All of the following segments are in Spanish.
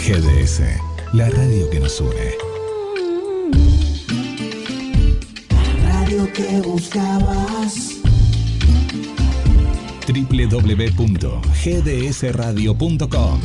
GDS, la radio que nos une. La radio que buscabas. www.gdsradio.com.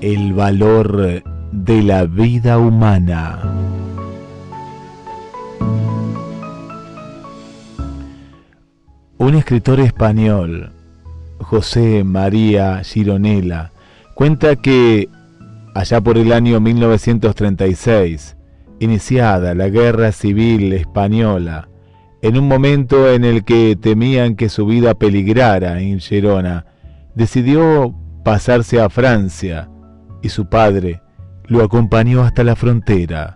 El valor de la vida humana. Un escritor español, José María Gironella, cuenta que allá por el año 1936, iniciada la Guerra Civil Española, en un momento en el que temían que su vida peligrara en Gerona, decidió pasarse a Francia, y su padre lo acompañó hasta la frontera.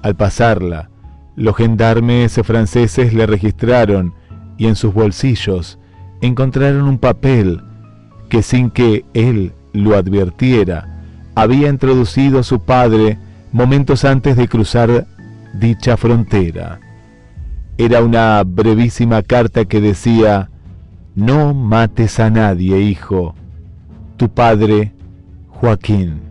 Al pasarla, los gendarmes franceses le registraron y en sus bolsillos encontraron un papel que, sin que él lo advirtiera, había introducido su padre momentos antes de cruzar dicha frontera. Era una brevísima carta que decía: «No mates a nadie, hijo. Tu padre, Joaquín».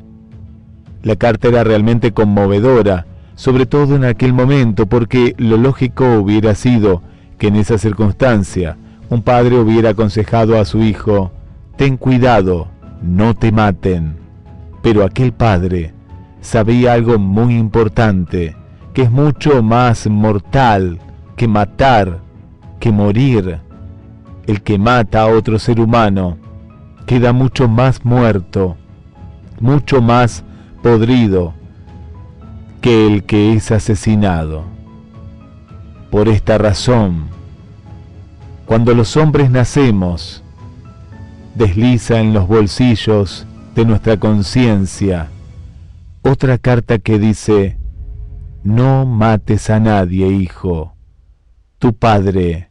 La carta era realmente conmovedora, sobre todo en aquel momento, porque lo lógico hubiera sido que en esa circunstancia un padre hubiera aconsejado a su hijo: «Ten cuidado, no te maten». Pero aquel padre sabía algo muy importante, que es mucho más mortal que matar, que morir. El que mata a otro ser humano queda mucho más muerto, mucho más podrido que el que es asesinado. Por esta razón, cuando los hombres nacemos, desliza en los bolsillos de nuestra conciencia otra carta que dice: «No mates a nadie, hijo. Tu padre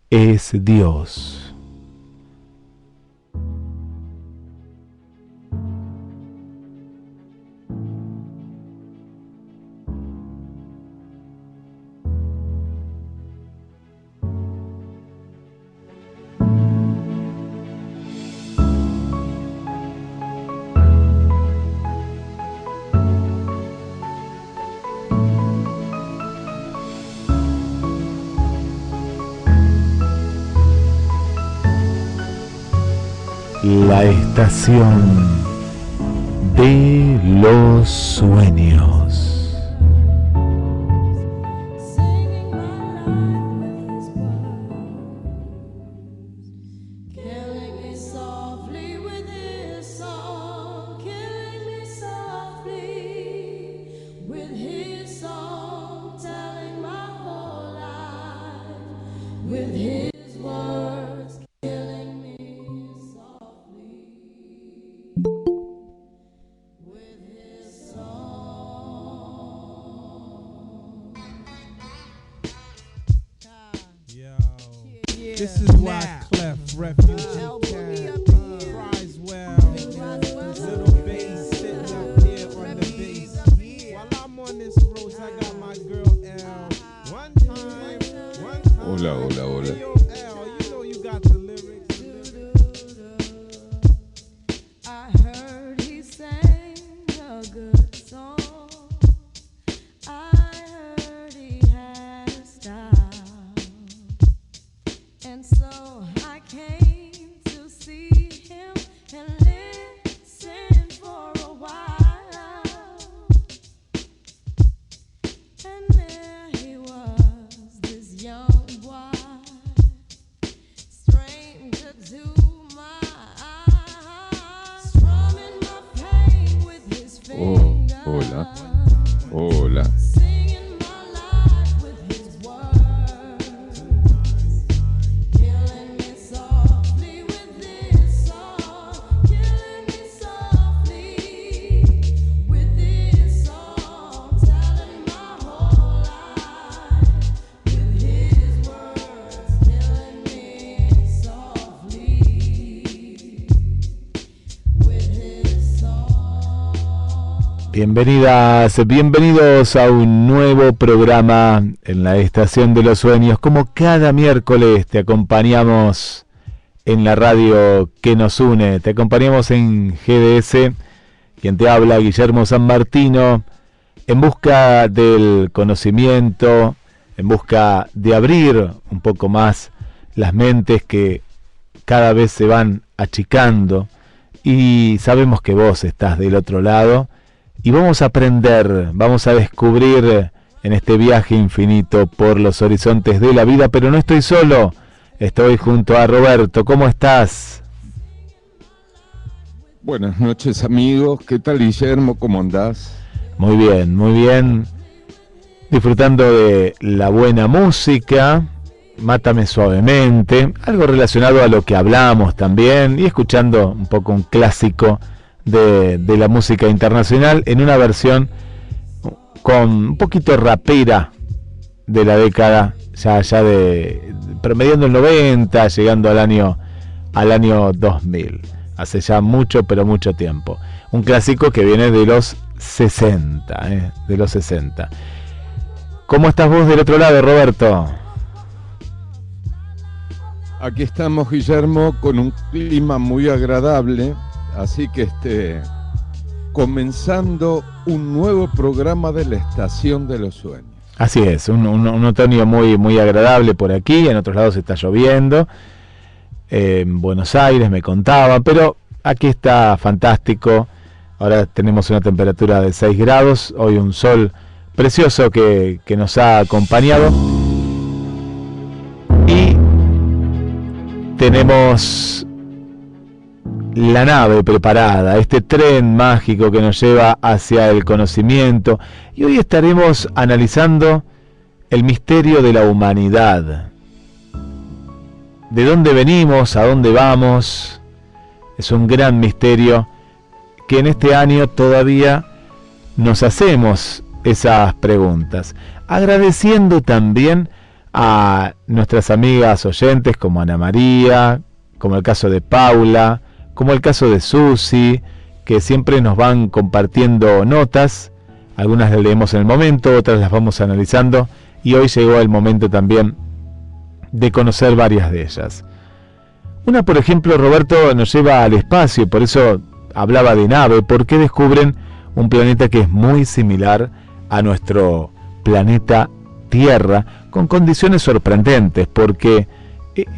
es Dios». La estación de los sueños. This is Wyclef, Refuge, Criswell, little bass sitting up here on the bass. While I'm on this road, I got Hola, hola, hola. Yo, Al, you know you got the lyrics. I heard he sang a good song. I heard he had a style. And so I came to see him and listen for a while. And there he was, this young boy, stranger to my eyes, strumming my pain with his fingers. Hola. Hola. Singing my life with his words, killing me softly with this song, killing me softly with this song, telling my whole life with his words, killing me softly with his song. Bienvenidas, bienvenidos a un nuevo programa en la Estación de los Sueños. Como cada miércoles te acompañamos en la radio que nos une. Te acompañamos en GDS, quien te habla, Guillermo San Martino, en busca del conocimiento, en busca de abrir un poco más las mentes que cada vez se van achicando. Y sabemos que vos estás del otro lado. Y vamos a aprender, vamos a descubrir en este viaje infinito por los horizontes de la vida, pero no estoy solo, estoy junto a Roberto. ¿Cómo estás? Buenas noches, amigos. ¿Qué tal, Guillermo? ¿Cómo andás? Muy bien. Disfrutando de la buena música, Mátame Suavemente, algo relacionado a lo que hablamos también, y escuchando un poco un clásico de la música internacional en una versión con un poquito rapera de la década ya de promediando el 90, llegando al año 2000, hace ya mucho pero mucho tiempo, un clásico que viene de los 60, de los 60. ¿Cómo estás vos del otro lado, Roberto? Aquí estamos, Guillermo, con un clima muy agradable. Así que comenzando un nuevo programa de la Estación de los Sueños. Así es, un otoño muy agradable por aquí, en otros lados está lloviendo, en Buenos Aires me contaba, pero aquí está fantástico. Ahora tenemos una temperatura de 6 grados, hoy un sol precioso que nos ha acompañado. Y tenemos la nave preparada, este tren mágico que nos lleva hacia el conocimiento, y hoy estaremos analizando el misterio de la humanidad. ¿De dónde venimos? ¿A dónde vamos? Es un gran misterio que en este año todavía nos hacemos esas preguntas, agradeciendo también a nuestras amigas oyentes como Ana María, como el caso de Paula, como el caso de Susi, que siempre nos van compartiendo notas. Algunas las leemos en el momento, otras las vamos analizando, y hoy llegó el momento también de conocer varias de ellas. Una, por ejemplo, Roberto, nos lleva al espacio, y por eso hablaba de nave, porque descubren un planeta que es muy similar a nuestro planeta Tierra, con condiciones sorprendentes, porque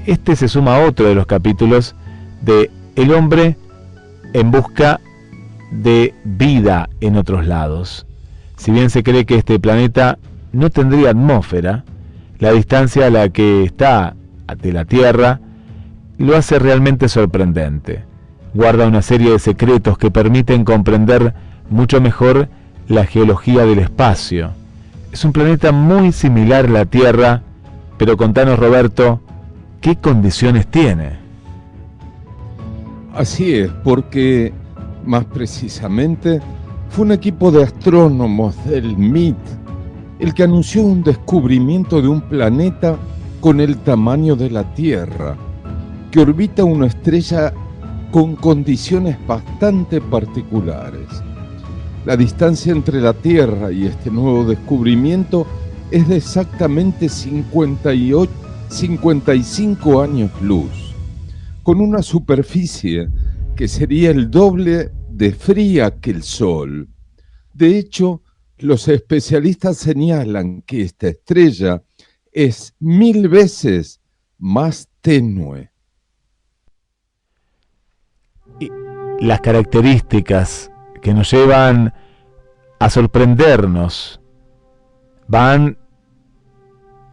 este se suma a otro de los capítulos de El hombre en busca de vida en otros lados. Si bien se cree que este planeta no tendría atmósfera, la distancia a la que está de la Tierra lo hace realmente sorprendente. Guarda una serie de secretos que permiten comprender mucho mejor la geología del espacio. Es un planeta muy similar a la Tierra, pero contanos, Roberto, ¿qué condiciones tiene? Así es, porque más precisamente fue un equipo de astrónomos del MIT el que anunció un descubrimiento de un planeta con el tamaño de la Tierra, que orbita una estrella con condiciones bastante particulares. La distancia entre la Tierra y este nuevo descubrimiento es de exactamente 55 años luz, con una superficie que sería el doble de fría que el Sol. De hecho, los especialistas señalan que esta estrella es 1000 veces más tenue. Las características que nos llevan a sorprendernos van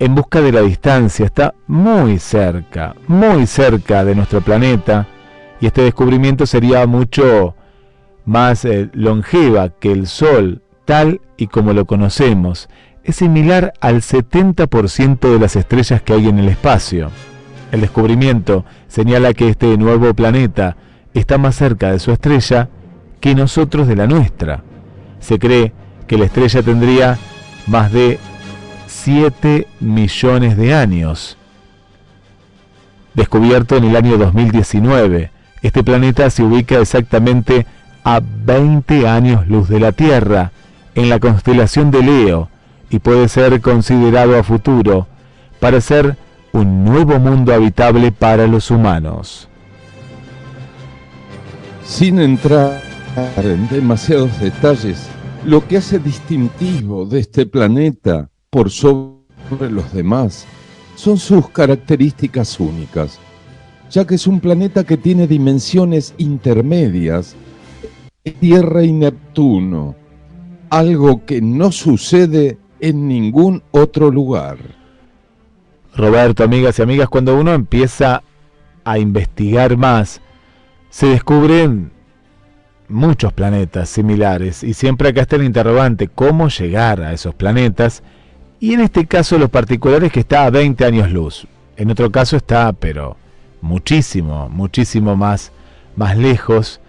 en busca de la distancia. Está muy cerca de nuestro planeta, y este descubrimiento sería mucho más longeva que el Sol, tal y como lo conocemos. Es similar al 70% de las estrellas que hay en el espacio. El descubrimiento señala que este nuevo planeta está más cerca de su estrella que nosotros de la nuestra. Se cree que la estrella tendría más de 7 millones de años. Descubierto en el año 2019, este planeta se ubica exactamente a 20 años luz de la Tierra, en la constelación de Leo, y puede ser considerado a futuro para ser un nuevo mundo habitable para los humanos. Sin entrar en demasiados detalles, lo que hace distintivo de este planeta por sobre los demás son sus características únicas, ya que es un planeta que tiene dimensiones intermedias entre Tierra y Neptuno, algo que no sucede en ningún otro lugar. Roberto, amigas y amigas, cuando uno empieza a investigar más, se descubren muchos planetas similares, y siempre acá está el interrogante: ¿cómo llegar a esos planetas? Y en este caso lo particular es que está a 20 años luz. En otro caso está, pero muchísimo más lejos.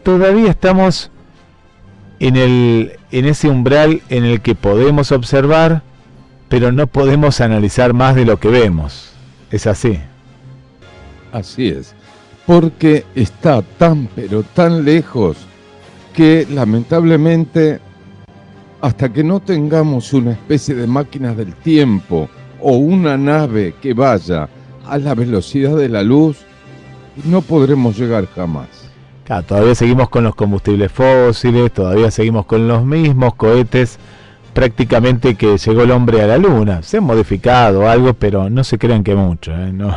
Todavía estamos en ese umbral en el que podemos observar, pero no podemos analizar más de lo que vemos. Es así. Así es, porque está tan pero tan lejos que lamentablemente, hasta que no tengamos una especie de máquina del tiempo o una nave que vaya a la velocidad de la luz, no podremos llegar jamás. Claro, todavía seguimos con los combustibles fósiles, todavía seguimos con los mismos cohetes prácticamente que llegó el hombre a la luna. Se ha modificado algo, pero no se crean que mucho, ¿eh? No,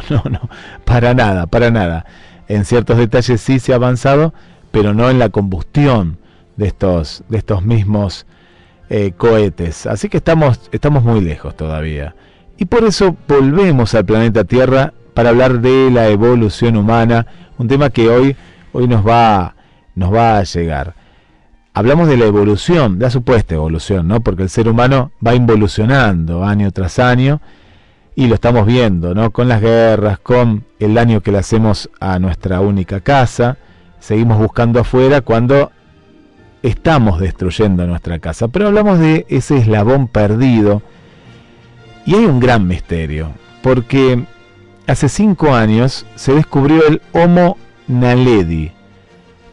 para nada. En ciertos detalles sí se ha avanzado, pero no en la combustión de estos mismos cohetes. Así que estamos muy lejos todavía. Y por eso volvemos al planeta Tierra para hablar de la evolución humana, un tema que hoy nos va a llegar. Hablamos de la evolución, de la supuesta evolución, ¿no? Porque el ser humano va involucionando año tras año, y lo estamos viendo, ¿no? Con las guerras, con el daño que le hacemos a nuestra única casa. Seguimos buscando afuera cuando estamos destruyendo nuestra casa. Pero hablamos de ese eslabón perdido, y hay un gran misterio, porque hace 5 años se descubrió el Homo naledi.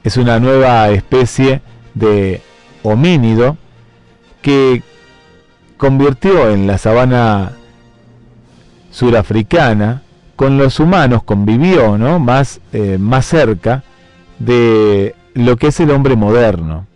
Es una nueva especie de homínido que convirtió en la sabana surafricana con los humanos, convivió, ¿no? más cerca de lo que es el hombre moderno.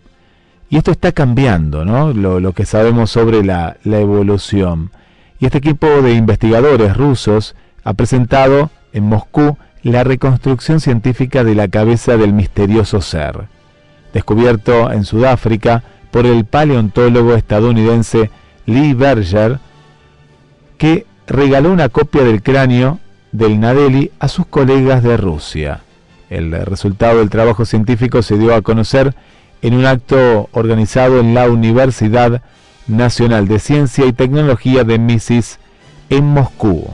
Y esto está cambiando, ¿no? Lo que sabemos sobre la evolución. Y este equipo de investigadores rusos ha presentado en Moscú la reconstrucción científica de la cabeza del misterioso ser, descubierto en Sudáfrica por el paleontólogo estadounidense Lee Berger, que regaló una copia del cráneo del Naledi a sus colegas de Rusia. El resultado del trabajo científico se dio a conocer en un acto organizado en la Universidad Nacional de Ciencia y Tecnología de Misisk en Moscú.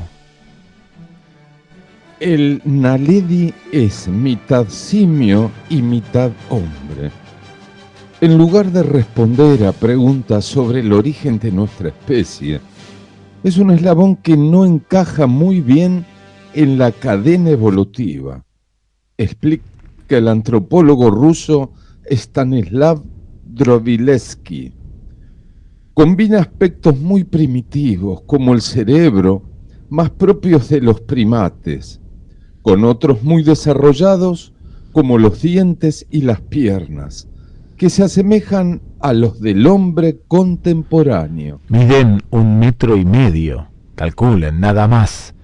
El Naledi es mitad simio y mitad hombre. En lugar de responder a preguntas sobre el origen de nuestra especie, es un eslabón que no encaja muy bien en la cadena evolutiva, explica el antropólogo ruso Stanislav Drobilevsky. Combina aspectos muy primitivos como el cerebro, más propios de los primates, con otros muy desarrollados como los dientes y las piernas, que se asemejan a los del hombre contemporáneo. Miden 1,5 metros, calculen, nada más,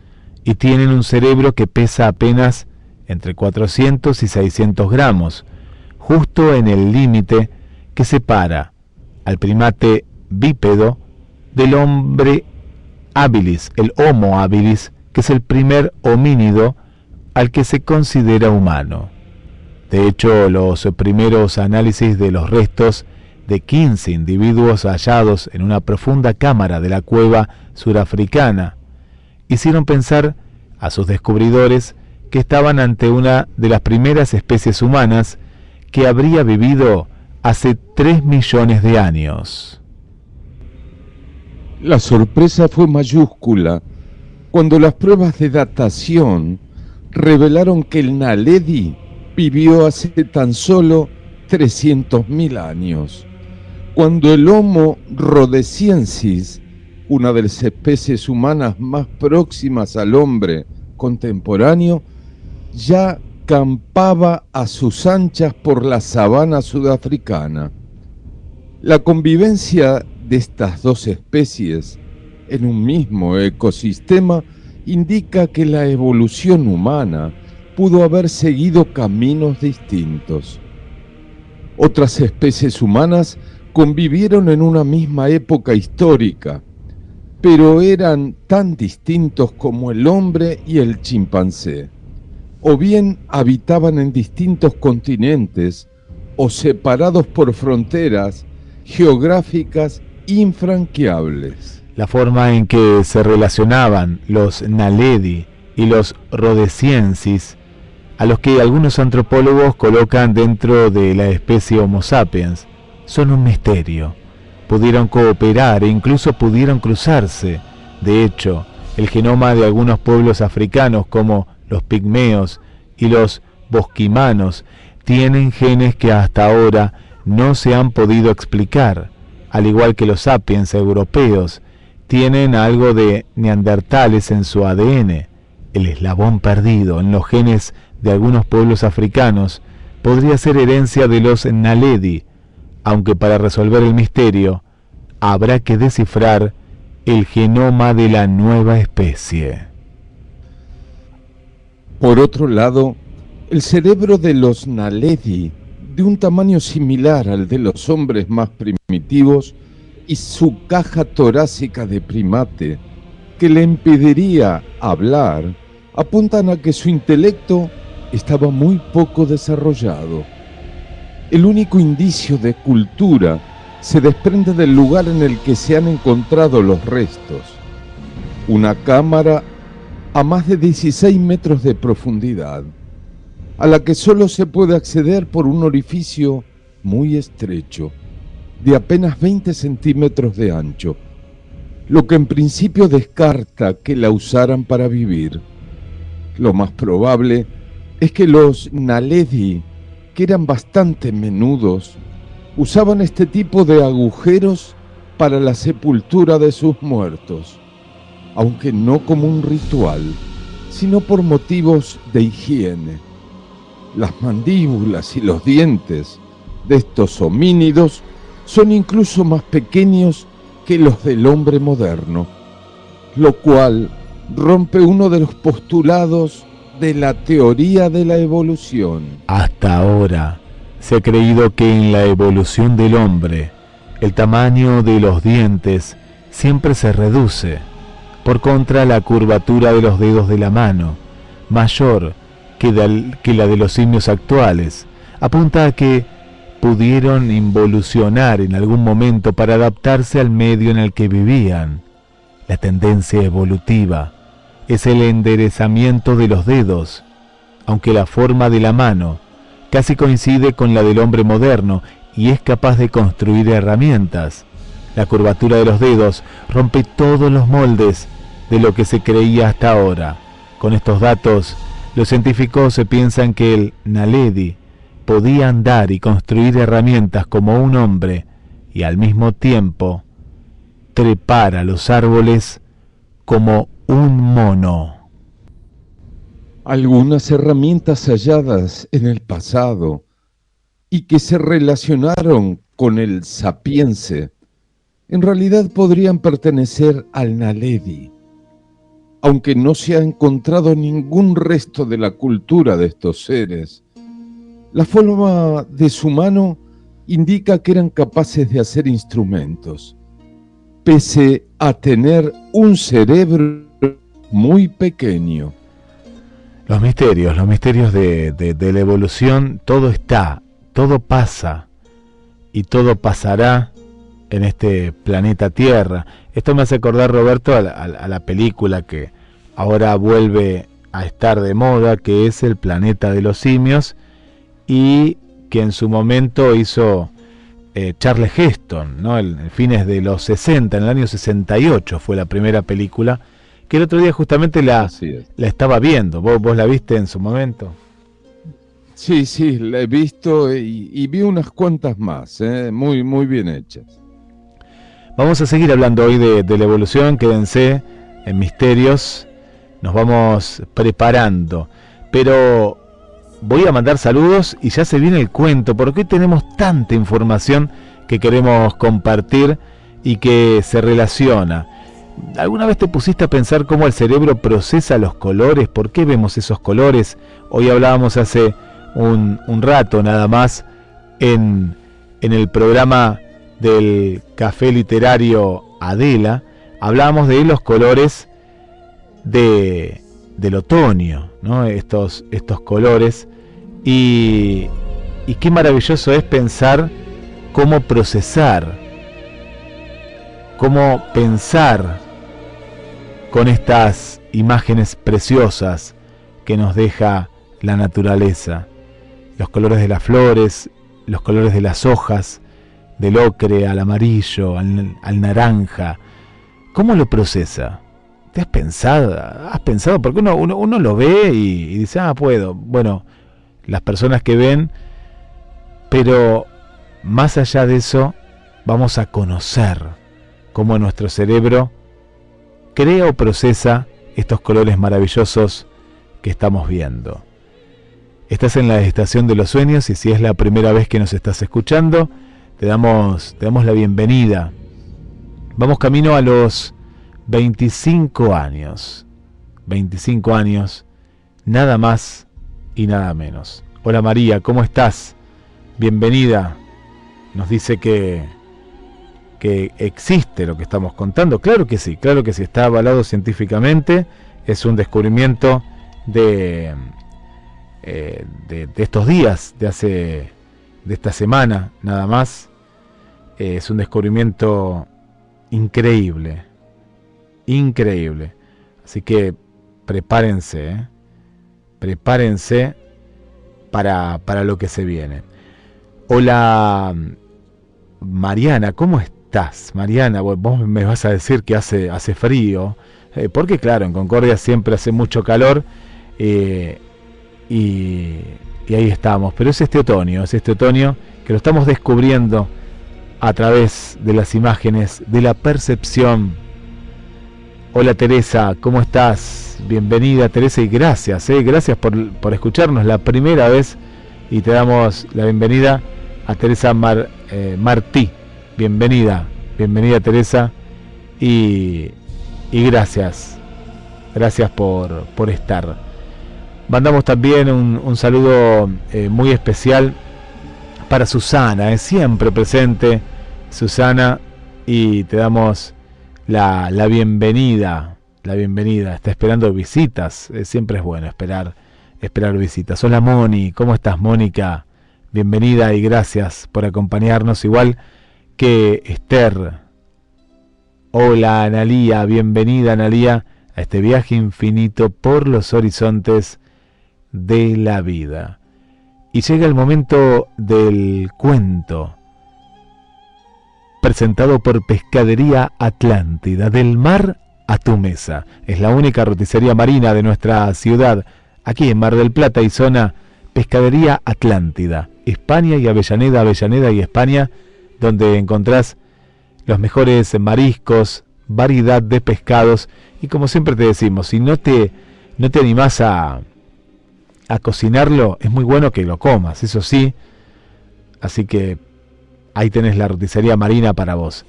y tienen un cerebro que pesa apenas entre 400 y 600 gramos, justo en el límite que separa al primate bípedo del hombre habilis, el Homo habilis, que es el primer homínido al que se considera humano. De hecho, los primeros análisis de los restos de 15 individuos hallados en una profunda cámara de la cueva surafricana hicieron pensar a sus descubridores que estaban ante una de las primeras especies humanas que habría vivido hace 3 millones de años. La sorpresa fue mayúscula cuando las pruebas de datación revelaron que el Naledi vivió hace tan solo 300.000 años, cuando el Homo rhodesiensis, una de las especies humanas más próximas al hombre contemporáneo, ya campaba a sus anchas por la sabana sudafricana. La convivencia de estas dos especies en un mismo ecosistema indica que la evolución humana pudo haber seguido caminos distintos. Otras especies humanas convivieron en una misma época histórica, pero eran tan distintos como el hombre y el chimpancé, o bien habitaban en distintos continentes o separados por fronteras geográficas infranqueables. La forma en que se relacionaban los Naledi y los rhodesiensis, a los que algunos antropólogos colocan dentro de la especie Homo sapiens, son un misterio. Pudieron cooperar e incluso pudieron cruzarse. De hecho, el genoma de algunos pueblos africanos como los pigmeos y los bosquimanos tienen genes que hasta ahora no se han podido explicar, al igual que los sapiens europeos tienen algo de neandertales en su ADN. El eslabón perdido en los genes de algunos pueblos africanos podría ser herencia de los Naledi, aunque para resolver el misterio habrá que descifrar el genoma de la nueva especie. Por otro lado, el cerebro de los Naledi, de un tamaño similar al de los hombres más primitivos, y su caja torácica de primate, que le impediría hablar, apuntan a que su intelecto estaba muy poco desarrollado. El único indicio de cultura se desprende del lugar en el que se han encontrado los restos, una cámara a más de 16 metros de profundidad, a la que solo se puede acceder por un orificio muy estrecho, de apenas 20 centímetros de ancho, lo que en principio descarta que la usaran para vivir. Lo más probable es que los Naledi, que eran bastante menudos, usaban este tipo de agujeros para la sepultura de sus muertos, aunque no como un ritual, sino por motivos de higiene. Las mandíbulas y los dientes de estos homínidos son incluso más pequeños que los del hombre moderno, lo cual rompe uno de los postulados de la teoría de la evolución. Hasta ahora se ha creído que en la evolución del hombre el tamaño de los dientes siempre se reduce. Por contra, la curvatura de los dedos de la mano, mayor que la de los simios actuales, apunta a que pudieron involucionar en algún momento para adaptarse al medio en el que vivían. La tendencia evolutiva es el enderezamiento de los dedos, aunque la forma de la mano casi coincide con la del hombre moderno y es capaz de construir herramientas. La curvatura de los dedos rompe todos los moldes de lo que se creía hasta ahora. Con estos datos, los científicos piensan que el Naledi podía andar y construir herramientas como un hombre y al mismo tiempo trepar a los árboles como un mono. Algunas herramientas halladas en el pasado y que se relacionaron con el sapiense, en realidad podrían pertenecer al Naledi, aunque no se ha encontrado ningún resto de la cultura de estos seres. La forma de su mano indica que eran capaces de hacer instrumentos, pese a tener un cerebro muy pequeño. Los misterios de la evolución, todo está, todo pasa y todo pasará en este planeta Tierra. Esto me hace acordar, Roberto, a la película que ahora vuelve a estar de moda, que es El planeta de los simios, y que en su momento hizo Charles Heston, ¿no? En fines de los 60, en el año 68 fue la primera película, que el otro día justamente la estaba viendo. ¿Vos la viste en su momento? Sí, la he visto y vi unas cuantas más, muy, muy bien hechas. Vamos a seguir hablando hoy de la evolución, quédense en Misterios, nos vamos preparando, pero voy a mandar saludos y ya se viene el cuento, porque hoy tenemos tanta información que queremos compartir y que se relaciona. ¿Alguna vez te pusiste a pensar cómo el cerebro procesa los colores? ¿Por qué vemos esos colores? Hoy hablábamos hace un rato nada más en el programa del Café Literario Adela, hablábamos de los colores del otoño, ¿no? Estos colores, y qué maravilloso es pensar cómo procesar, cómo pensar con estas imágenes preciosas que nos deja la naturaleza, los colores de las flores, los colores de las hojas, del ocre al amarillo, al naranja. ¿Cómo lo procesa? ¿Te has pensado? Porque uno lo ve y dice, puedo. Bueno, las personas que ven, pero más allá de eso, vamos a conocer cómo nuestro cerebro crea o procesa estos colores maravillosos que estamos viendo. Estás en la Estación de los Sueños, y si es la primera vez que nos estás escuchando, te damos la bienvenida. Vamos camino a los 25 años. 25 años, nada más y nada menos. Hola María, ¿cómo estás? Bienvenida. Nos dice que existe lo que estamos contando. Claro que sí, está avalado científicamente. Es un descubrimiento de estos días, de esta semana nada más. Es un descubrimiento increíble, así que prepárense para lo que se viene. Hola Mariana, ¿cómo estás? Mariana, vos me vas a decir que hace frío, porque claro, en Concordia siempre hace mucho calor, y ahí estamos, pero es este otoño que lo estamos descubriendo a través de las imágenes, de la percepción. Hola Teresa, ¿cómo estás? Bienvenida Teresa, y gracias por escucharnos la primera vez, y te damos la bienvenida a Teresa Martí. Bienvenida Teresa, y gracias por estar. Mandamos también un saludo muy especial para Susana, siempre presente Susana, y te damos la bienvenida. Está esperando visitas, siempre es bueno esperar visitas. Hola Moni, ¿cómo estás Mónica? Bienvenida y gracias por acompañarnos, igual que Esther. Hola Analía, bienvenida Analía a este viaje infinito por los horizontes de la vida. Y llega el momento del cuento, presentado por Pescadería Atlántida, del mar a tu mesa. Es la única roticería marina de nuestra ciudad, aquí en Mar del Plata y zona. Pescadería Atlántida, España y Avellaneda y España, donde encontrás los mejores mariscos, variedad de pescados. Y como siempre te decimos, si no te animás a cocinarlo, es muy bueno que lo comas, eso sí. Así que ahí tenés la roticería marina para vos.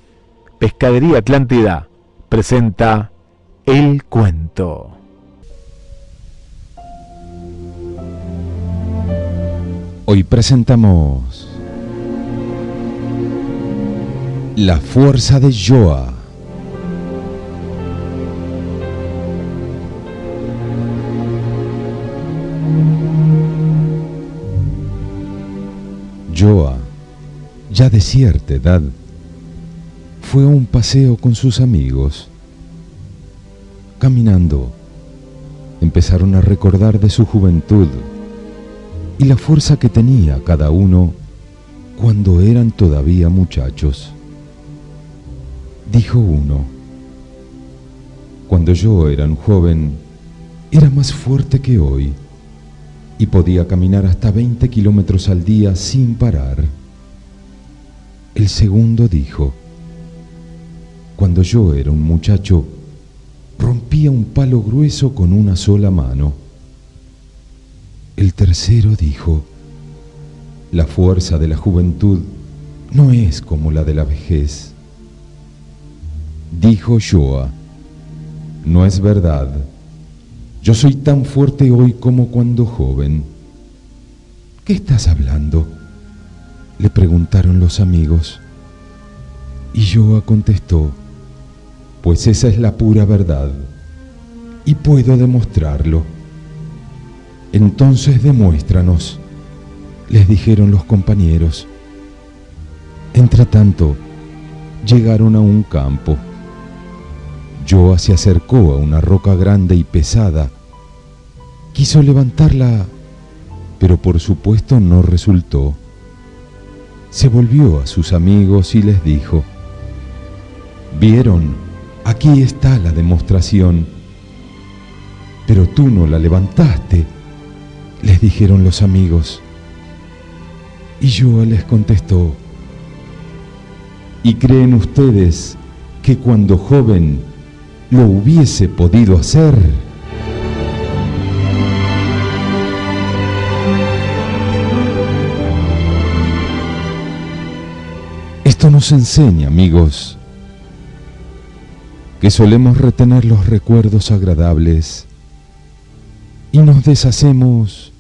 Pescadería Atlántida presenta El Cuento. Hoy presentamos La fuerza de Joa. Joa, ya de cierta edad, fue a un paseo con sus amigos. Caminando, empezaron a recordar de su juventud y la fuerza que tenía cada uno cuando eran todavía muchachos. Dijo uno: cuando yo era un joven, era más fuerte que hoy y podía caminar hasta 20 kilómetros al día sin parar. El segundo dijo: cuando yo era un muchacho, rompía un palo grueso con una sola mano. El tercero dijo: la fuerza de la juventud no es como la de la vejez. Dijo Joa: no es verdad. Yo soy tan fuerte hoy como cuando joven. ¿Qué estás hablando?, le preguntaron los amigos. Y Joa contestó: pues esa es la pura verdad, y puedo demostrarlo. Entonces demuéstranos, les dijeron los compañeros. Entretanto, llegaron a un campo. Joa se acercó a una roca grande y pesada. Quiso levantarla, pero por supuesto no resultó. Se volvió a sus amigos y les dijo: ¿vieron? Aquí está la demostración. Pero tú no la levantaste, les dijeron los amigos. Y Joa les contestó: ¿y creen ustedes que cuando joven lo hubiese podido hacer? Esto nos enseña, amigos, que solemos retener los recuerdos agradables y nos deshacemos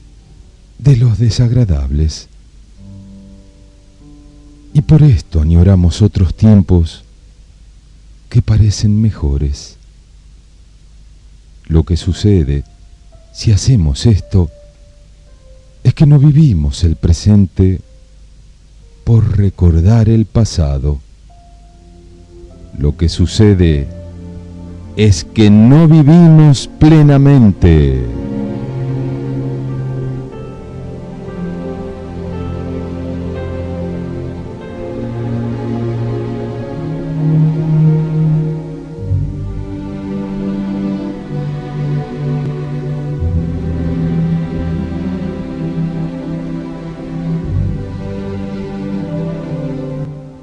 de los desagradables. Y por esto añoramos otros tiempos que parecen mejores. Lo que sucede si hacemos esto es que no vivimos el presente por recordar el pasado. Lo que sucede es que no vivimos plenamente.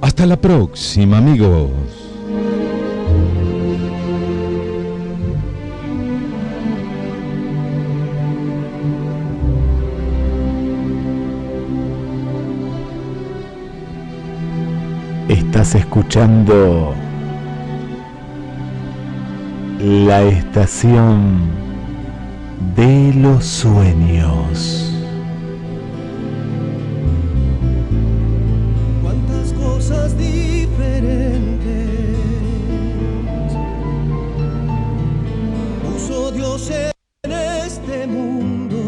Hasta la próxima, amigos. Estás escuchando la estación de los sueños. Cuántas cosas diferentes puso Dios en este mundo,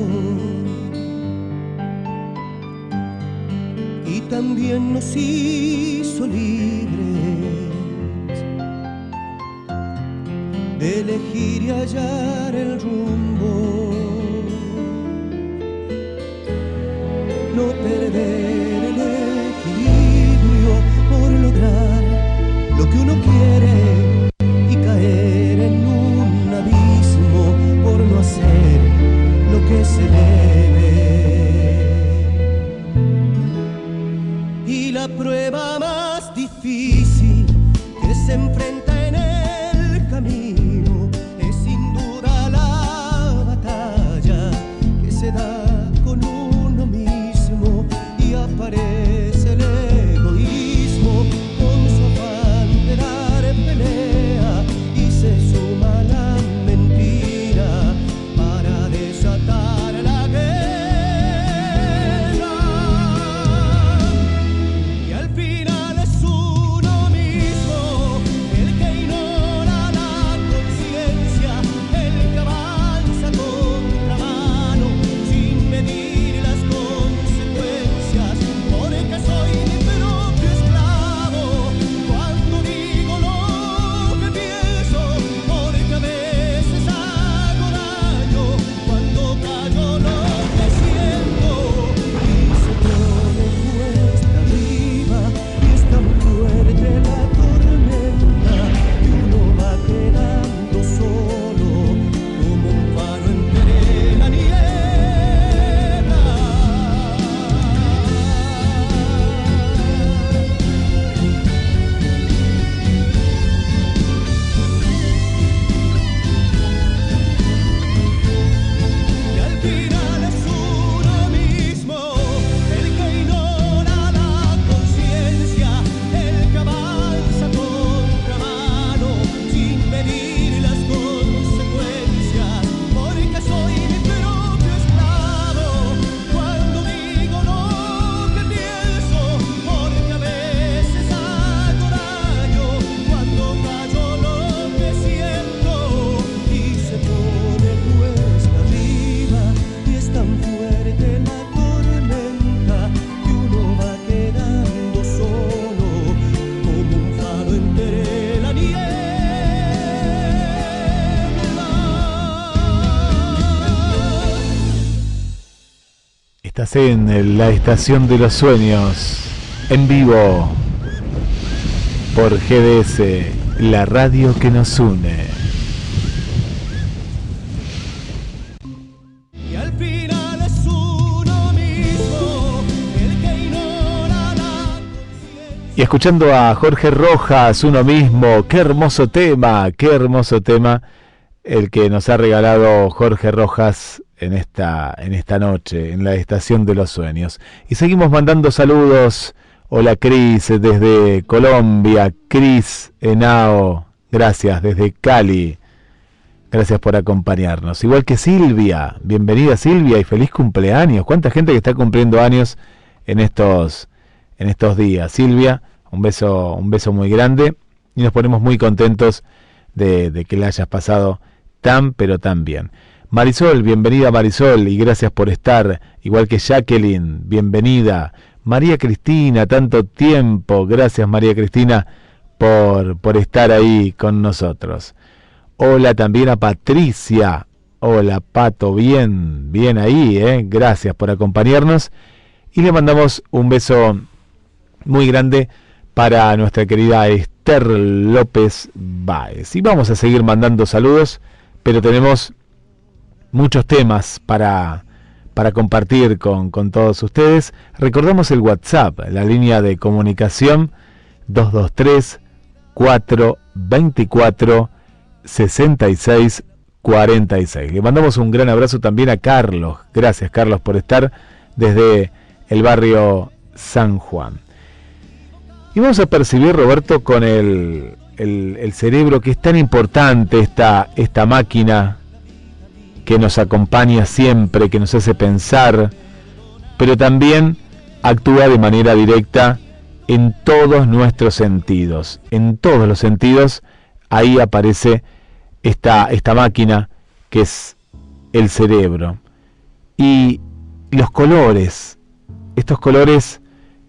y también nos hizo libres de elegir y hallar el rumbo, no perder el equilibrio por lograr lo que uno quiere y caer en un abismo por no hacer lo que se debe. Y la prueba más difícil que se enfrenta en Estás en la estación de los sueños, en vivo, por GDS, la radio que nos une. Y al final es uno mismo el que ignora la conciencia. Y escuchando a Jorge Rojas, uno mismo, qué hermoso tema el que nos ha regalado Jorge Rojas en esta noche, en la estación de los sueños. Y seguimos mandando saludos. Hola Cris, desde Colombia, Cris Henao, gracias, desde Cali, gracias por acompañarnos. Igual que Silvia, bienvenida Silvia y feliz cumpleaños. Cuánta gente que está cumpliendo años en estos días. Silvia, un beso muy grande y nos ponemos muy contentos de que la hayas pasado pero tan bien. Marisol, bienvenida Marisol y gracias por estar, igual que Jacqueline, bienvenida. María Cristina, tanto tiempo, gracias María Cristina por estar ahí con nosotros. Hola también a Patricia, hola Pato, bien ahí, gracias por acompañarnos y le mandamos un beso muy grande para nuestra querida Esther López Báez. Y vamos a seguir mandando saludos, pero tenemos muchos temas para compartir con todos ustedes. Recordamos el WhatsApp, la línea de comunicación 223-424-6646. Le mandamos un gran abrazo también a Carlos. Gracias Carlos por estar desde el barrio San Juan. Y vamos a percibir, Roberto, con el cerebro, que es tan importante esta máquina que nos acompaña siempre, que nos hace pensar, pero también actúa de manera directa en todos nuestros sentidos. En todos los sentidos, ahí aparece esta máquina que es el cerebro. Y los colores, estos colores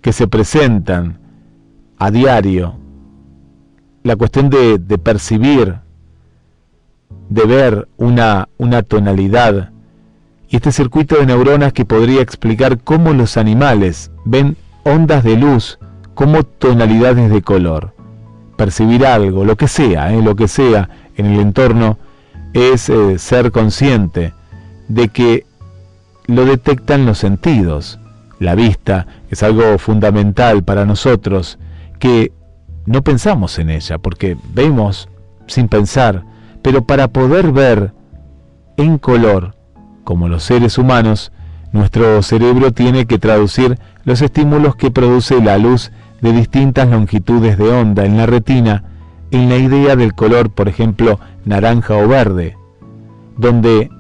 que se presentan a diario, la cuestión de percibir, de ver una tonalidad, y este circuito de neuronas que podría explicar cómo los animales ven ondas de luz como tonalidades de color. Percibir algo, lo que sea en el entorno, es ser consciente de que lo detectan los sentidos. La vista es algo fundamental para nosotros, que no pensamos en ella, porque vemos sin pensar, pero para poder ver en color, como los seres humanos, nuestro cerebro tiene que traducir los estímulos que produce la luz de distintas longitudes de onda en la retina en la idea del color, por ejemplo, naranja o verde. ¿Dónde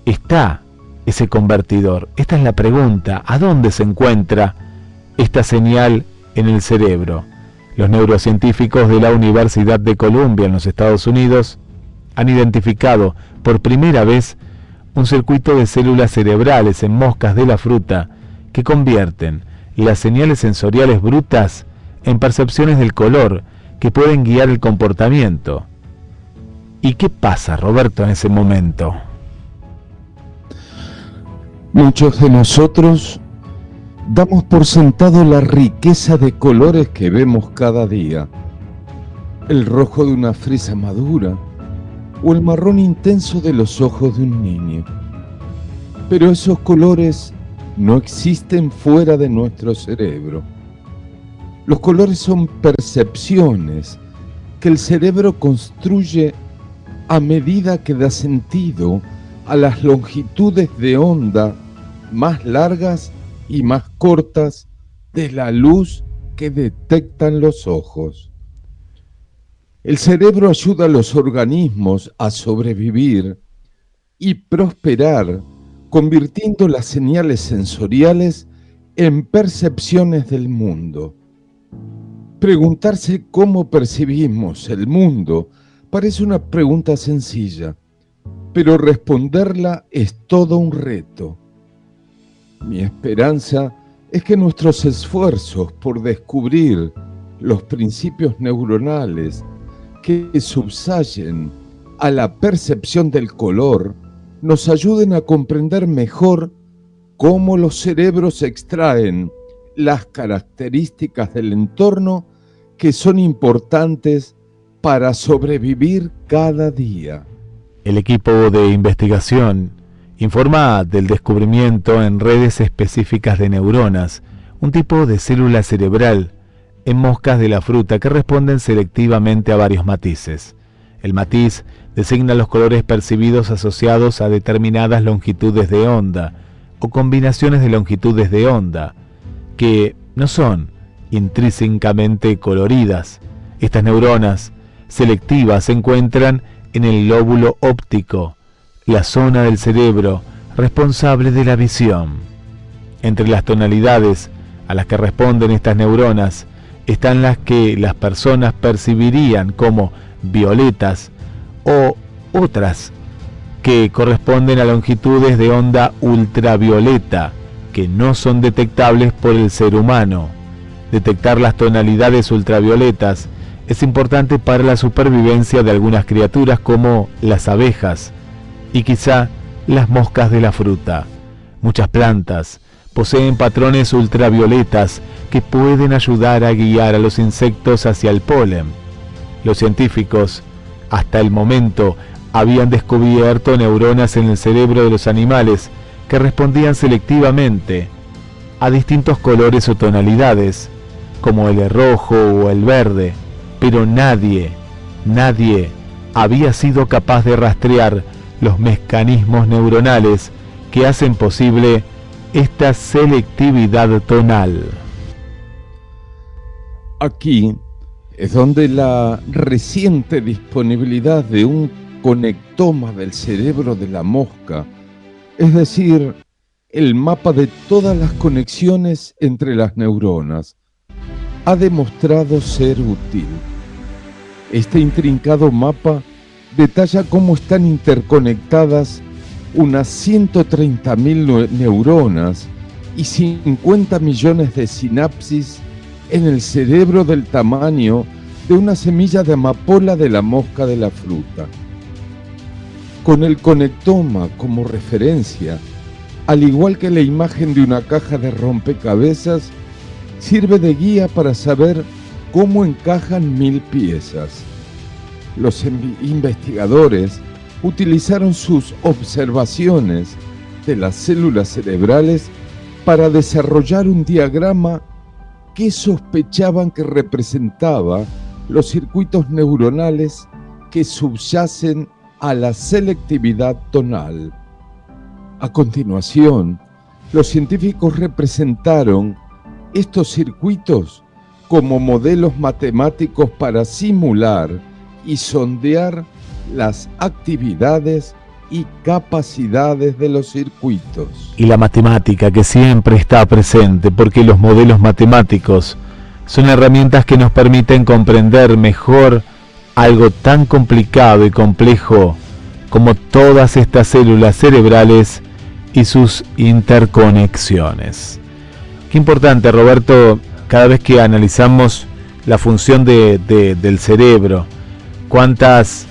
está ese convertidor? Esta es la pregunta. ¿A dónde se encuentra esta señal en el cerebro? Los neurocientíficos de la Universidad de Columbia en los Estados Unidos han identificado por primera vez un circuito de células cerebrales en moscas de la fruta que convierten las señales sensoriales brutas en percepciones del color que pueden guiar el comportamiento. ¿Y qué pasa, Roberto, en ese momento? Muchos de nosotros damos por sentado la riqueza de colores que vemos cada día. El rojo de una fresa madura o el marrón intenso de los ojos de un niño. Pero esos colores no existen fuera de nuestro cerebro. Los colores son percepciones que el cerebro construye a medida que da sentido a las longitudes de onda más largas y más cortas de la luz que detectan los ojos. El cerebro ayuda a los organismos a sobrevivir y prosperar, convirtiendo las señales sensoriales en percepciones del mundo. Preguntarse cómo percibimos el mundo parece una pregunta sencilla, pero responderla es todo un reto. Mi esperanza es que nuestros esfuerzos por descubrir los principios neuronales que subyayen a la percepción del color nos ayuden a comprender mejor cómo los cerebros extraen las características del entorno que son importantes para sobrevivir cada día. El equipo de investigación informa del descubrimiento en redes específicas de neuronas, un tipo de célula cerebral en moscas de la fruta que responden selectivamente a varios matices. El matiz designa los colores percibidos asociados a determinadas longitudes de onda o combinaciones de longitudes de onda, que no son intrínsecamente coloridas. Estas neuronas selectivas se encuentran en el lóbulo óptico, la zona del cerebro responsable de la visión. Entre las tonalidades a las que responden estas neuronas están las que las personas percibirían como violetas o otras que corresponden a longitudes de onda ultravioleta que no son detectables por el ser humano. Detectar las tonalidades ultravioletas es importante para la supervivencia de algunas criaturas como las abejas y quizá las moscas de la fruta. Muchas plantas poseen patrones ultravioletas que pueden ayudar a guiar a los insectos hacia el polen. Los científicos, hasta el momento, habían descubierto neuronas en el cerebro de los animales que respondían selectivamente a distintos colores o tonalidades, como el rojo o el verde, pero nadie había sido capaz de rastrear los mecanismos neuronales que hacen posible esta selectividad tonal. Aquí es donde la reciente disponibilidad de un conectoma del cerebro de la mosca, es decir, el mapa de todas las conexiones entre las neuronas, ha demostrado ser útil. Este intrincado mapa detalla cómo están interconectadas unas 130.000 neuronas y 50 millones de sinapsis en el cerebro del tamaño de una semilla de amapola de la mosca de la fruta. Con el conectoma como referencia, al igual que la imagen de una caja de rompecabezas, sirve de guía para saber cómo encajan 1000 piezas. Los investigadores utilizaron sus observaciones de las células cerebrales para desarrollar un diagrama que sospechaban que representaba los circuitos neuronales que subyacen a la selectividad tonal. A continuación, los científicos representaron estos circuitos como modelos matemáticos para simular y sondear las actividades y capacidades de los circuitos. Y la matemática que siempre está presente, porque los modelos matemáticos son herramientas que nos permiten comprender mejor algo tan complicado y complejo como todas estas células cerebrales y sus interconexiones. Qué importante, Roberto, cada vez que analizamos la función del cerebro, cuántas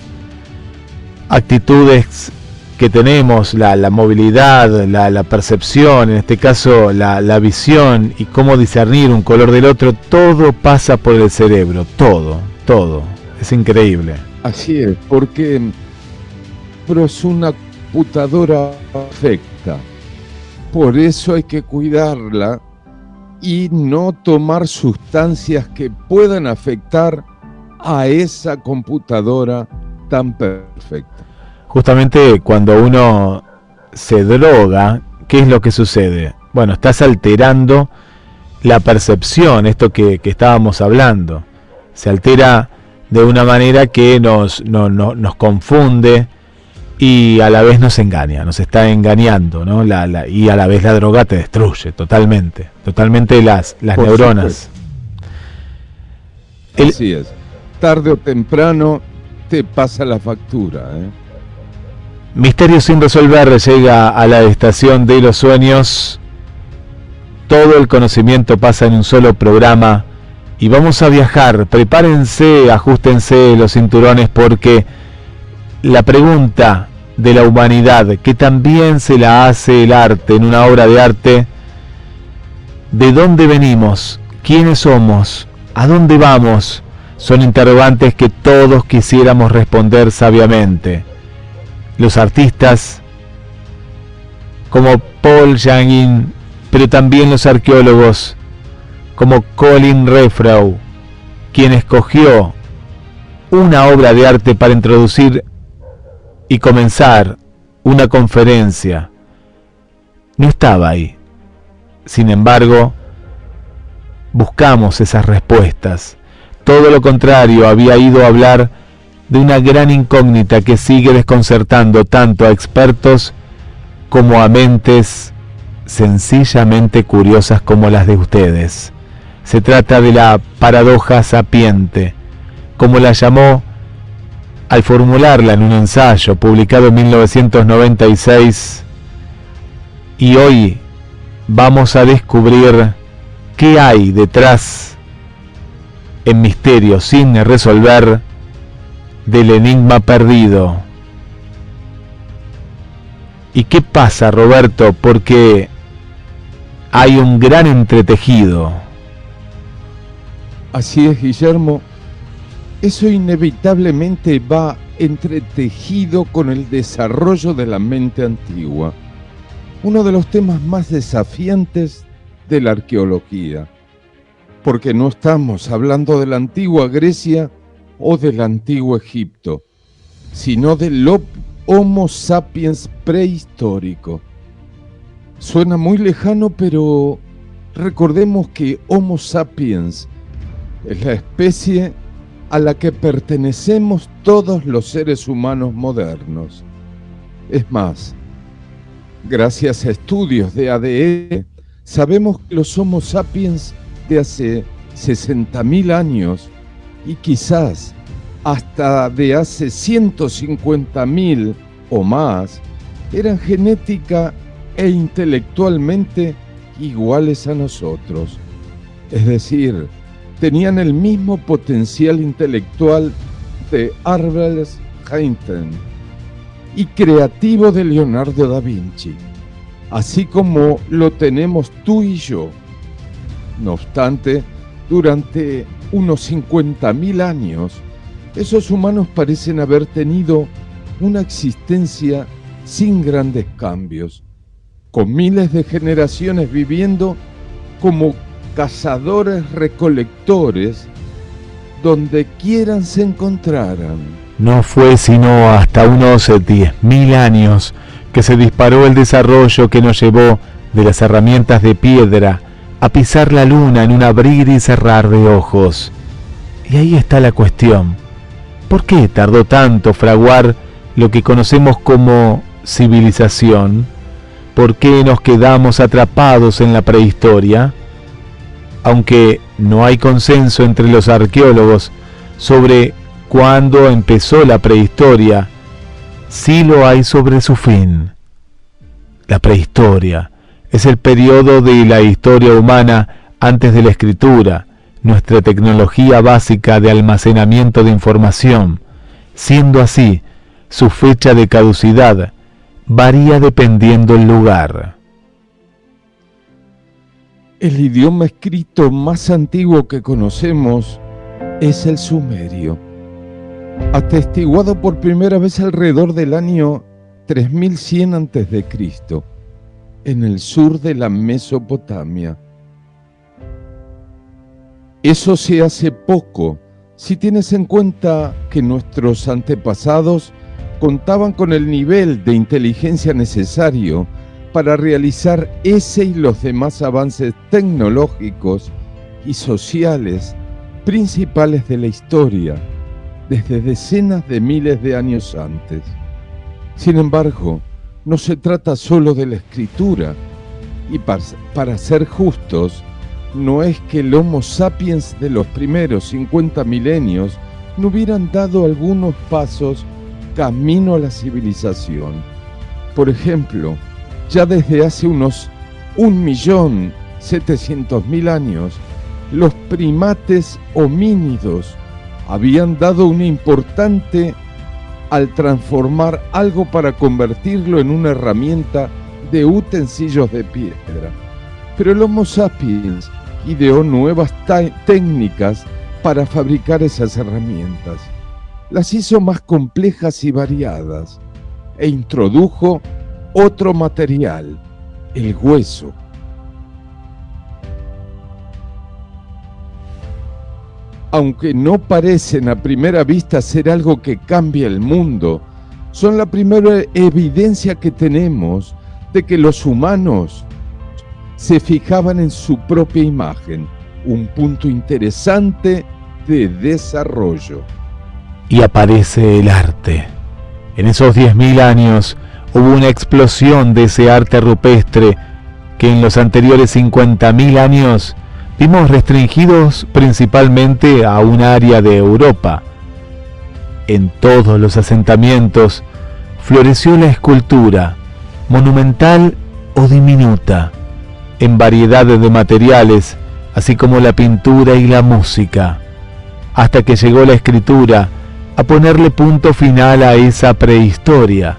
actitudes que tenemos, la movilidad, la percepción, en este caso la visión, y cómo discernir un color del otro, todo pasa por el cerebro, todo, es increíble. Así es, porque es una computadora perfecta, por eso hay que cuidarla y no tomar sustancias que puedan afectar a esa computadora tan perfecta. Justamente cuando uno se droga, ¿qué es lo que sucede? Bueno, estás alterando la percepción, esto que estábamos hablando. Se altera de una manera que nos confunde y a la vez nos engaña, nos está engañando, ¿no? Y a la vez la droga te destruye totalmente las neuronas. Así es. Tarde o temprano te pasa la factura, Misterio sin resolver llega a la estación de los sueños. Todo el conocimiento pasa en un solo programa y vamos a viajar. Prepárense, ajustense los cinturones porque la pregunta de la humanidad, que también se la hace el arte, en una obra de arte. ¿De dónde venimos? ¿Quiénes somos? ¿A dónde vamos? Son interrogantes que todos quisiéramos responder sabiamente. Los artistas, como Paul Gauguin, pero también los arqueólogos, como Colin Renfrew, quien escogió una obra de arte para introducir y comenzar una conferencia, no estaba ahí. Sin embargo, buscamos esas respuestas. Todo lo contrario, había ido a hablar de una gran incógnita que sigue desconcertando tanto a expertos como a mentes sencillamente curiosas como las de ustedes. Se trata de la paradoja sapiente, como la llamó al formularla en un ensayo publicado en 1996, y hoy vamos a descubrir qué hay detrás, en misterio sin resolver, del enigma perdido. ¿Y qué pasa, Roberto? Porque hay un gran entretejido. Así es, Guillermo. Eso inevitablemente va entretejido con el desarrollo de la mente antigua, uno de los temas más desafiantes de la arqueología, porque no estamos hablando de la antigua Grecia o del antiguo Egipto, sino del Homo sapiens prehistórico. Suena muy lejano, pero recordemos que Homo sapiens es la especie a la que pertenecemos todos los seres humanos modernos. Es más, gracias a estudios de ADN, sabemos que los Homo sapiens de hace 60.000 años y quizás hasta de hace 150.000 o más eran genética e intelectualmente iguales a nosotros. Es decir, tenían el mismo potencial intelectual de Albert Einstein y creativo de Leonardo da Vinci, así como lo tenemos tú y yo. No obstante, durante unos 50.000 años, esos humanos parecen haber tenido una existencia sin grandes cambios, con miles de generaciones viviendo como cazadores-recolectores donde quieran se encontraran. No fue sino hasta unos 10.000 años que se disparó el desarrollo que nos llevó de las herramientas de piedra a pisar la luna en un abrir y cerrar de ojos. Y ahí está la cuestión. ¿Por qué tardó tanto fraguar lo que conocemos como civilización? ¿Por qué nos quedamos atrapados en la prehistoria? Aunque no hay consenso entre los arqueólogos sobre cuándo empezó la prehistoria, sí lo hay sobre su fin. La prehistoria es el periodo de la historia humana antes de la escritura, nuestra tecnología básica de almacenamiento de información. Siendo así, su fecha de caducidad varía dependiendo el lugar. El idioma escrito más antiguo que conocemos es el sumerio, atestiguado por primera vez alrededor del año 3100 a.C., en el sur de la Mesopotamia. Eso se hace poco si tienes en cuenta que nuestros antepasados contaban con el nivel de inteligencia necesario para realizar ese y los demás avances tecnológicos y sociales principales de la historia desde decenas de miles de años antes. Sin embargo, no se trata solo de la escritura, y para ser justos, no es que el Homo sapiens de los primeros 50 milenios no hubieran dado algunos pasos camino a la civilización. Por ejemplo, ya desde hace unos 1.700.000 años, los primates homínidos habían dado un importante al transformar algo para convertirlo en una herramienta de utensilios de piedra. Pero el Homo sapiens ideó nuevas técnicas para fabricar esas herramientas. Las hizo más complejas y variadas e introdujo otro material, el hueso. Aunque no parecen a primera vista ser algo que cambia el mundo, son la primera evidencia que tenemos de que los humanos se fijaban en su propia imagen, un punto interesante de desarrollo. Y aparece el arte. En esos 10.000 años hubo una explosión de ese arte rupestre que en los anteriores 50.000 años vimos restringidos principalmente a un área de Europa. En todos los asentamientos floreció la escultura, monumental o diminuta, en variedades de materiales, así como la pintura y la música, hasta que llegó la escritura a ponerle punto final a esa prehistoria,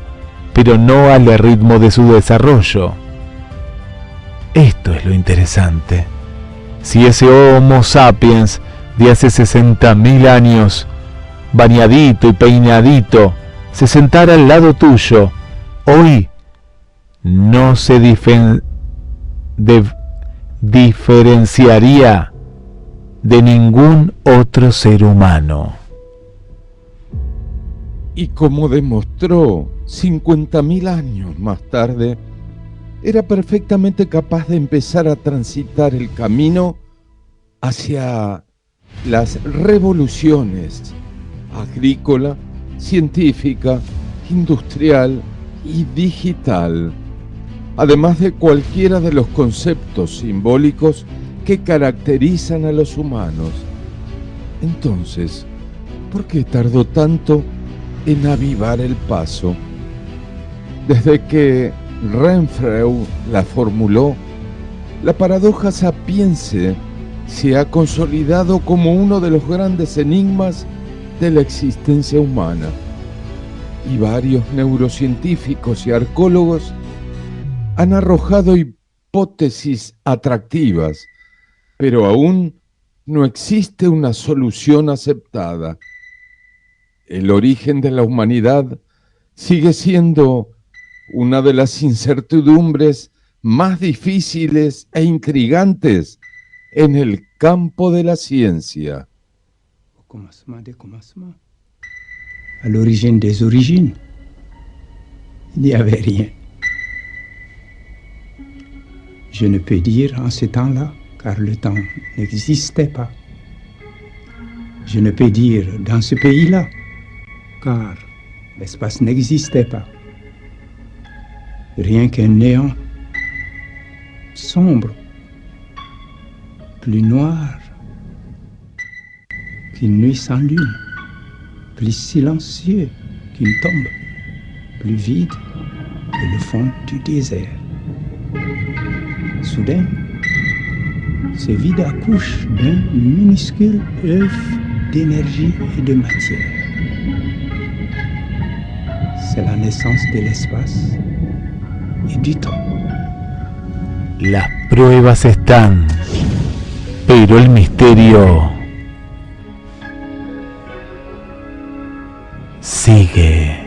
pero no al ritmo de su desarrollo. Esto es lo interesante. Si ese Homo sapiens de hace 60.000 años, bañadito y peinadito, se sentara al lado tuyo, hoy no se diferenciaría de ningún otro ser humano. Y como demostró 50.000 años más tarde, era perfectamente capaz de empezar a transitar el camino hacia las revoluciones agrícola, científica, industrial y digital, además de cualquiera de los conceptos simbólicos que caracterizan a los humanos. Entonces, ¿por qué tardó tanto en avivar el paso? Desde que Renfrew la formuló, la paradoja sapiense se ha consolidado como uno de los grandes enigmas de la existencia humana, y varios neurocientíficos y arqueólogos han arrojado hipótesis atractivas, pero aún no existe una solución aceptada. El origen de la humanidad sigue siendo una de las incertidumbres más difíciles e intrigantes en el campo de la ciencia. Au commencement des commencements, à l'origine des origines, il n'y avait rien. Je ne peux dire en ce temps-là, car le temps n'existait pas. Je ne peux dire dans ce pays-là, car l'espace n'existait pas. Rien qu'un néant sombre, plus noir qu'une nuit sans lune, plus silencieux qu'une tombe, plus vide que le fond du désert. Soudain, ce vide accouche d'un minuscule œuf d'énergie et de matière. C'est la naissance de l'espace y du temps. Las pruebas están, pero el misterio sigue.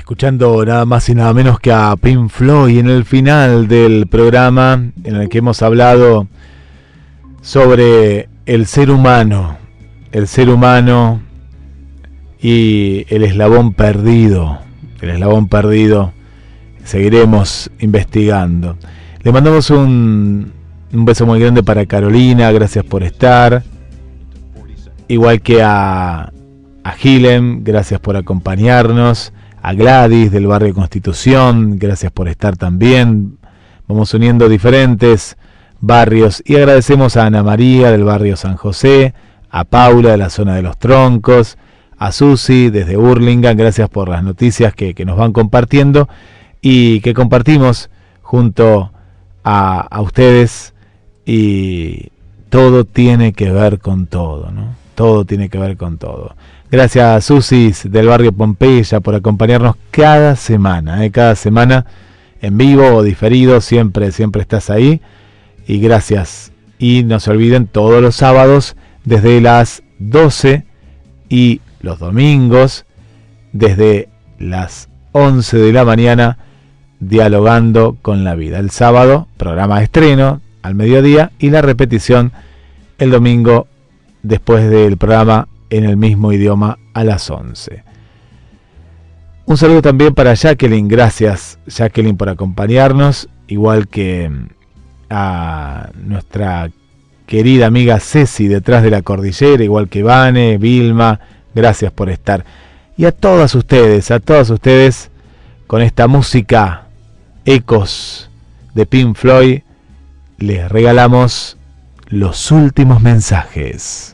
escuchando nada más y nada menos que a Pink Floyd en el final del programa en el que hemos hablado sobre el ser humano y el eslabón perdido. Seguiremos investigando. Le mandamos un beso muy grande para Carolina, gracias por estar. Igual que a Gilem, gracias por acompañarnos. A Gladys del barrio Constitución, gracias por estar también. Vamos uniendo diferentes barrios y agradecemos a Ana María del barrio San José, a Paula de la zona de Los Troncos, a Susi desde Hurlingham, gracias por las noticias que nos van compartiendo y que compartimos junto a ustedes, y todo tiene que ver con todo, ¿no? Todo tiene que ver con todo. Gracias a Susi del barrio Pompeya por acompañarnos cada semana, en vivo o diferido, siempre estás ahí. Y gracias. Y no se olviden, todos los sábados desde las 12 y los domingos desde las 11 de la mañana, dialogando con la vida. El sábado, programa de estreno al mediodía y la repetición el domingo después del programa en el mismo idioma a las 11. Un saludo también para Jacqueline, gracias Jacqueline por acompañarnos, igual que a nuestra querida amiga Ceci detrás de la cordillera, igual que Vane, Vilma, gracias por estar. Y a todas ustedes, con esta música Ecos de Pink Floyd, les regalamos los últimos mensajes.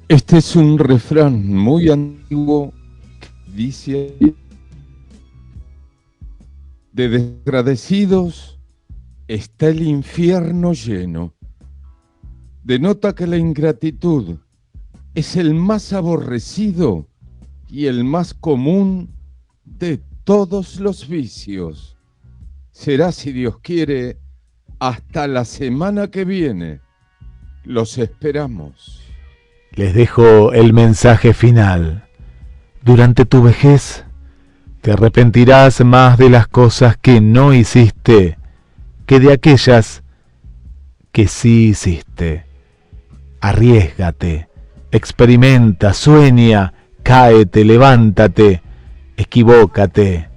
Este es un refrán muy antiguo que dice: de desagradecidos está el infierno lleno. Denota que la ingratitud es el más aborrecido y el más común de todos los vicios. Será, si Dios quiere, hasta la semana que viene. Los esperamos. Les dejo el mensaje final. Durante tu vejez te arrepentirás más de las cosas que no hiciste que de aquellas que sí hiciste. Arriésgate, experimenta, sueña, cáete, levántate, equivócate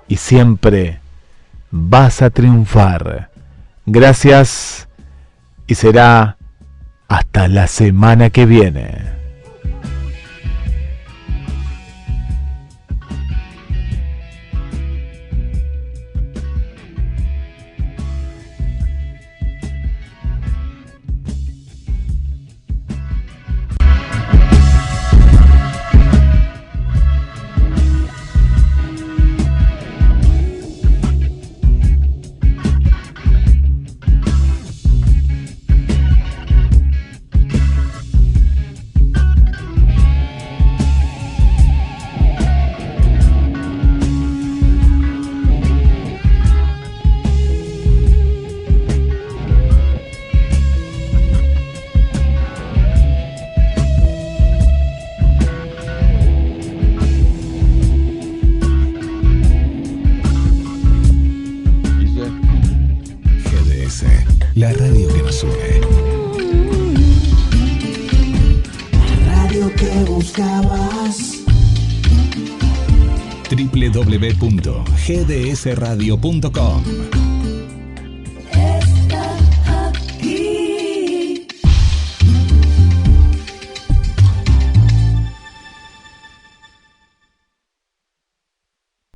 y siempre vas a triunfar. Gracias y será hasta la semana que viene. La radio que nos une. La radio que buscabas. www.gdsradio.com